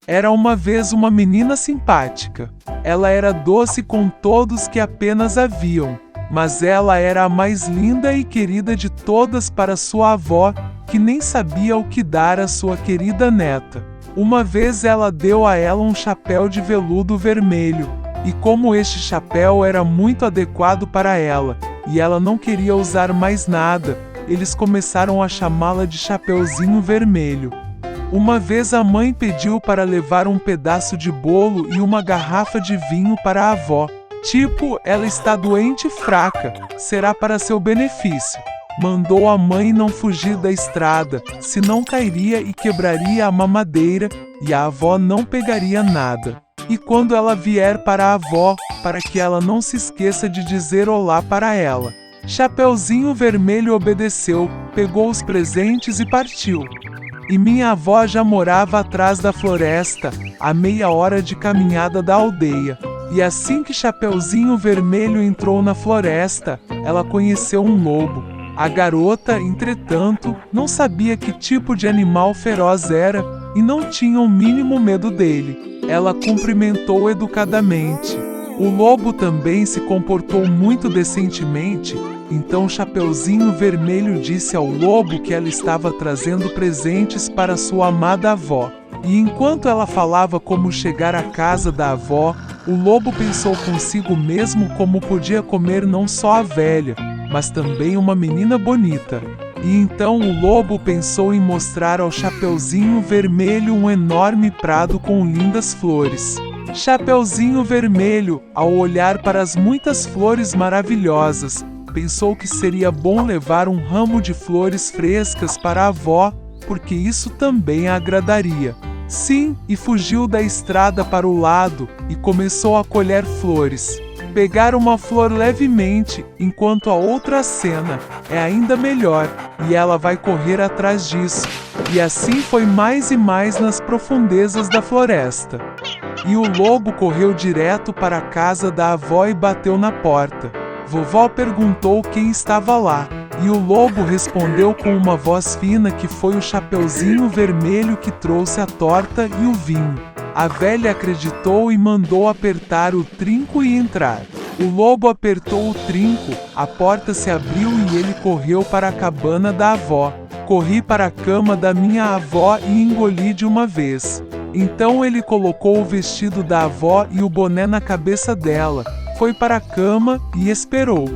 Era uma vez uma menina simpática. Ela era doce com todos que apenas a viam, mas ela era a mais linda e querida de todas para sua avó, que nem sabia o que dar à sua querida neta. Uma vez ela deu a ela um chapéu de veludo vermelho, e como este chapéu era muito adequado para ela, e ela não queria usar mais nada, eles começaram a chamá-la de Chapeuzinho Vermelho. Uma vez a mãe pediu para levar um pedaço de bolo e uma garrafa de vinho para a avó. Tipo, ela está doente e fraca, será para seu benefício. Mandou a mãe não fugir da estrada, senão cairia e quebraria a mamadeira, e a avó não pegaria nada. E quando ela vier para a avó, para que ela não se esqueça de dizer olá para ela. Chapeuzinho Vermelho obedeceu, pegou os presentes e partiu. E minha avó já morava atrás da floresta, a meia hora de caminhada da aldeia. E assim que Chapeuzinho Vermelho entrou na floresta, ela conheceu um lobo. A garota, entretanto, não sabia que tipo de animal feroz era e não tinha o mínimo medo dele. Ela cumprimentou educadamente. O lobo também se comportou muito decentemente, então Chapeuzinho Vermelho disse ao lobo que ela estava trazendo presentes para sua amada avó. E enquanto ela falava como chegar à casa da avó, o lobo pensou consigo mesmo como podia comer não só a velha, mas também uma menina bonita. E então o lobo pensou em mostrar ao Chapeuzinho Vermelho um enorme prado com lindas flores. Chapeuzinho Vermelho, ao olhar para as muitas flores maravilhosas, pensou que seria bom levar um ramo de flores frescas para a avó, porque isso também a agradaria. Sim, e fugiu da estrada para o lado e começou a colher flores. Pegar uma flor levemente, enquanto a outra acena, é ainda melhor, e ela vai correr atrás disso. E assim foi mais e mais nas profundezas da floresta. E o lobo correu direto para a casa da avó e bateu na porta. Vovó perguntou quem estava lá, e o lobo respondeu com uma voz fina que foi o Chapeuzinho Vermelho que trouxe a torta e o vinho. A velha acreditou e mandou apertar o trinco e entrar. O lobo apertou o trinco, a porta se abriu e ele correu para a cabana da avó. Corri para a cama da minha avó e engoli de uma vez. Então ele colocou o vestido da avó e o boné na cabeça dela, foi para a cama e esperou.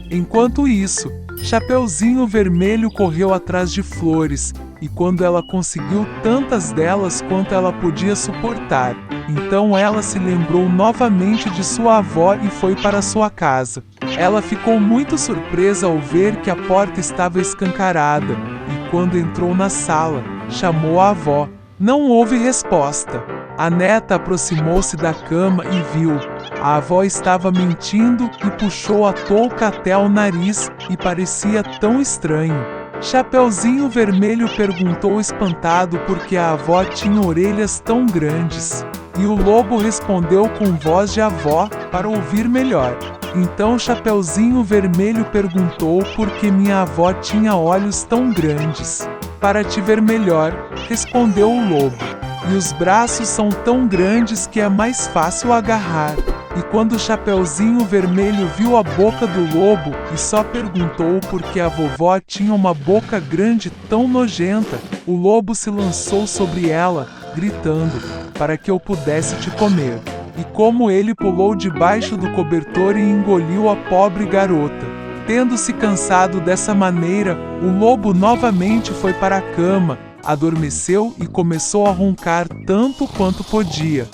Enquanto isso, Chapeuzinho Vermelho correu atrás de flores, e quando ela conseguiu tantas delas quanto ela podia suportar, então ela se lembrou novamente de sua avó e foi para sua casa. Ela ficou muito surpresa ao ver que a porta estava escancarada, e quando entrou na sala, chamou a avó. Não houve resposta. A neta aproximou-se da cama e viu. A avó estava mentindo e puxou a touca até ao nariz e parecia tão estranho. Chapeuzinho Vermelho perguntou espantado por que a avó tinha orelhas tão grandes. E o lobo respondeu com voz de avó, para ouvir melhor. Então Chapeuzinho Vermelho perguntou por que minha avó tinha olhos tão grandes. Para te ver melhor, respondeu o lobo. E os braços são tão grandes que é mais fácil agarrar. E quando Chapeuzinho Vermelho viu a boca do lobo e só perguntou por que a vovó tinha uma boca grande tão nojenta, o lobo se lançou sobre ela, gritando, para que eu pudesse te comer. E como ele pulou debaixo do cobertor e engoliu a pobre garota. Tendo-se cansado dessa maneira, o lobo novamente foi para a cama, adormeceu e começou a roncar tanto quanto podia.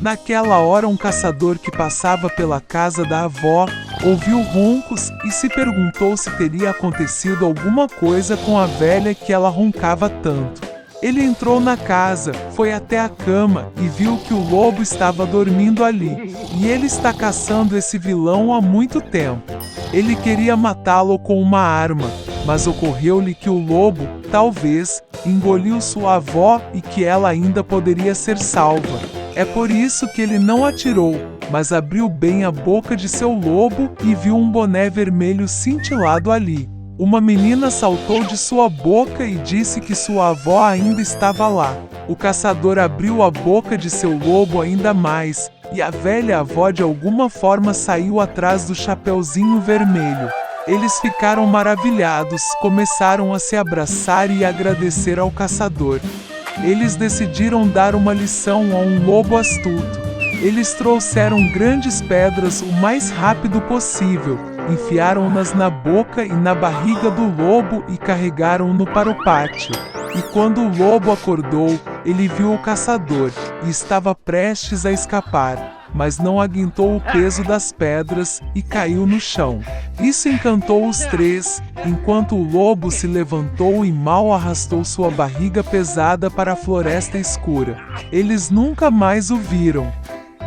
Naquela hora um caçador que passava pela casa da avó ouviu roncos e se perguntou se teria acontecido alguma coisa com a velha que ela roncava tanto. Ele entrou na casa, foi até a cama e viu que o lobo estava dormindo ali. E ele está caçando esse vilão há muito tempo. Ele queria matá-lo com uma arma, mas ocorreu-lhe que o lobo, talvez, engoliu sua avó e que ela ainda poderia ser salva. É por isso que ele não atirou, mas abriu bem a boca de seu lobo e viu um boné vermelho cintilado ali. Uma menina saltou de sua boca e disse que sua avó ainda estava lá. O caçador abriu a boca de seu lobo ainda mais, e a velha avó de alguma forma saiu atrás do Chapeuzinho Vermelho. Eles ficaram maravilhados, começaram a se abraçar e agradecer ao caçador. Eles decidiram dar uma lição a um lobo astuto. Eles trouxeram grandes pedras o mais rápido possível, enfiaram-nas na boca e na barriga do lobo e carregaram-no para o pátio. E quando o lobo acordou, ele viu o caçador, e estava prestes a escapar, mas não aguentou o peso das pedras e caiu no chão. Isso encantou os três, enquanto o lobo se levantou e mal arrastou sua barriga pesada para a floresta escura. Eles nunca mais o viram.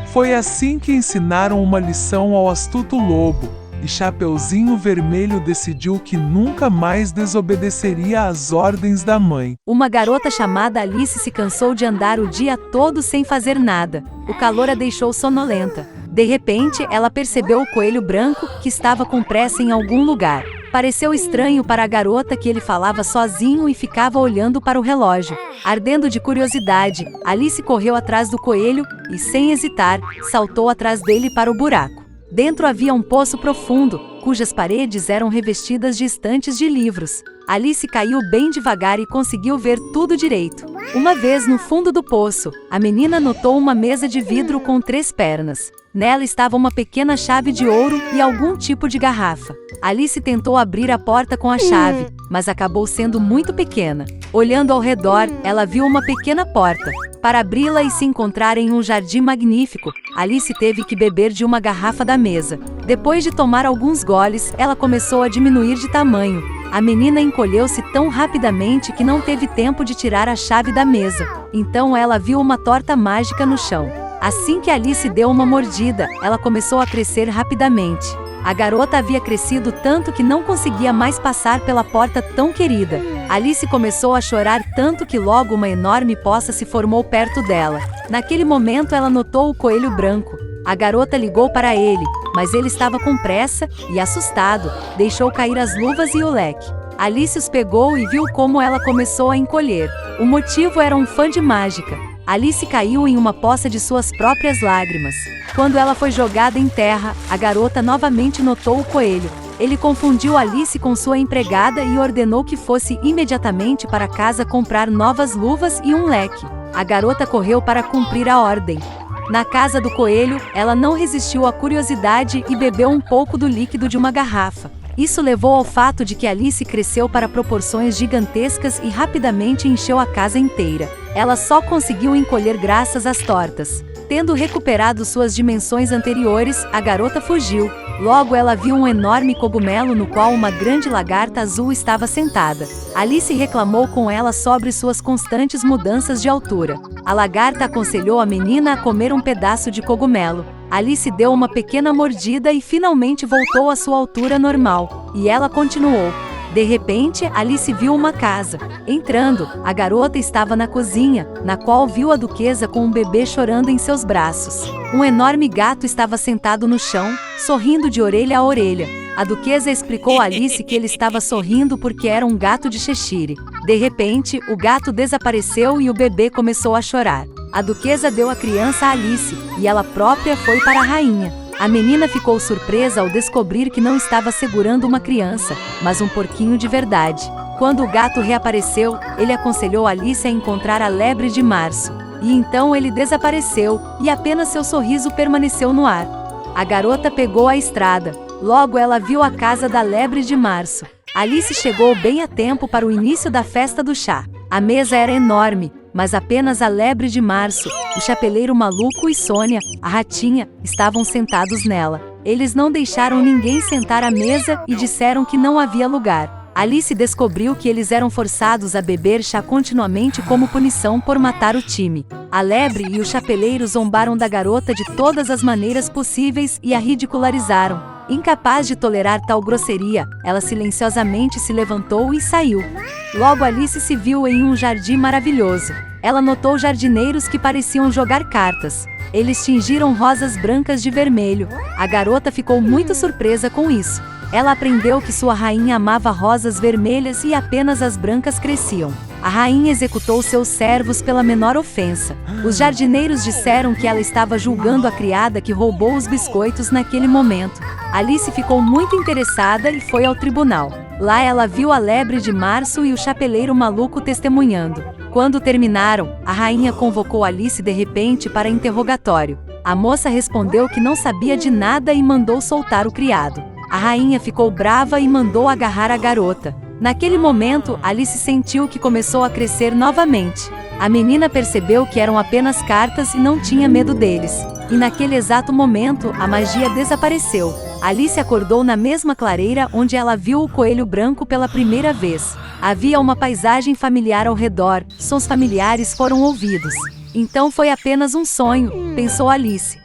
Foi assim que ensinaram uma lição ao astuto lobo, e Chapeuzinho Vermelho decidiu que nunca mais desobedeceria às ordens da mãe. Uma garota chamada Alice se cansou de andar o dia todo sem fazer nada. O calor a deixou sonolenta. De repente, ela percebeu o coelho branco, que estava com pressa em algum lugar. Pareceu estranho para a garota que ele falava sozinho e ficava olhando para o relógio. Ardendo de curiosidade, Alice correu atrás do coelho e, sem hesitar, saltou atrás dele para o buraco. Dentro havia um poço profundo, cujas paredes eram revestidas de estantes de livros. Alice caiu bem devagar e conseguiu ver tudo direito. Uma vez no fundo do poço, a menina notou uma mesa de vidro com 3 pernas. Nela estava uma pequena chave de ouro e algum tipo de garrafa. Alice tentou abrir a porta com a chave, mas acabou sendo muito pequena. Olhando ao redor, ela viu uma pequena porta. Para abri-la e se encontrar em um jardim magnífico, Alice teve que beber de uma garrafa da mesa. Depois de tomar alguns goles, ela começou a diminuir de tamanho. A menina encolheu-se tão rapidamente que não teve tempo de tirar a chave da mesa. Então ela viu uma torta mágica no chão. Assim que Alice deu uma mordida, ela começou a crescer rapidamente. A garota havia crescido tanto que não conseguia mais passar pela porta tão querida. Alice começou a chorar tanto que logo uma enorme poça se formou perto dela. Naquele momento ela notou o coelho branco. A garota ligou para ele, mas ele estava com pressa e, assustado, deixou cair as luvas e o leque. Alice os pegou e viu como ela começou a encolher. O motivo era um fã de mágica. Alice caiu em uma poça de suas próprias lágrimas. Quando ela foi jogada em terra, a garota novamente notou o coelho. Ele confundiu Alice com sua empregada e ordenou que fosse imediatamente para casa comprar novas luvas e um leque. A garota correu para cumprir a ordem. Na casa do coelho, ela não resistiu à curiosidade e bebeu um pouco do líquido de uma garrafa. Isso levou ao fato de que Alice cresceu para proporções gigantescas e rapidamente encheu a casa inteira. Ela só conseguiu encolher graças às tortas. Tendo recuperado suas dimensões anteriores, a garota fugiu. Logo ela viu um enorme cogumelo no qual uma grande lagarta azul estava sentada. Alice reclamou com ela sobre suas constantes mudanças de altura. A lagarta aconselhou a menina a comer um pedaço de cogumelo. Alice deu uma pequena mordida e finalmente voltou à sua altura normal. E ela continuou. De repente, Alice viu uma casa. Entrando, a garota estava na cozinha, na qual viu a duquesa com um bebê chorando em seus braços. Um enorme gato estava sentado no chão, sorrindo de orelha a orelha. A duquesa explicou a Alice que ele estava sorrindo porque era um gato de Cheshire. De repente, o gato desapareceu e o bebê começou a chorar. A duquesa deu a criança a Alice, e ela própria foi para a rainha. A menina ficou surpresa ao descobrir que não estava segurando uma criança, mas um porquinho de verdade. Quando o gato reapareceu, ele aconselhou Alice a encontrar a lebre de março. E então ele desapareceu, e apenas seu sorriso permaneceu no ar. A garota pegou a estrada. Logo ela viu a casa da lebre de março. Alice chegou bem a tempo para o início da festa do chá. A mesa era enorme, mas apenas a lebre de março, o chapeleiro maluco e Sônia, a ratinha, estavam sentados nela. Eles não deixaram ninguém sentar à mesa e disseram que não havia lugar. Alice descobriu que eles eram forçados a beber chá continuamente como punição por matar o time. A lebre e o chapeleiro zombaram da garota de todas as maneiras possíveis e a ridicularizaram. Incapaz de tolerar tal grosseria, ela silenciosamente se levantou e saiu. Logo Alice se viu em um jardim maravilhoso. Ela notou jardineiros que pareciam jogar cartas. Eles tingiram rosas brancas de vermelho. A garota ficou muito surpresa com isso. Ela aprendeu que sua rainha amava rosas vermelhas e apenas as brancas cresciam. A rainha executou seus servos pela menor ofensa. Os jardineiros disseram que ela estava julgando a criada que roubou os biscoitos naquele momento. Alice ficou muito interessada e foi ao tribunal. Lá ela viu a lebre de março e o chapeleiro maluco testemunhando. Quando terminaram, a rainha convocou Alice de repente para interrogatório. A moça respondeu que não sabia de nada e mandou soltar o criado. A rainha ficou brava e mandou agarrar a garota. Naquele momento, Alice sentiu que começou a crescer novamente. A menina percebeu que eram apenas cartas e não tinha medo deles. E naquele exato momento, a magia desapareceu. Alice acordou na mesma clareira onde ela viu o coelho branco pela primeira vez. Havia uma paisagem familiar ao redor, sons familiares foram ouvidos. Então foi apenas um sonho, pensou Alice.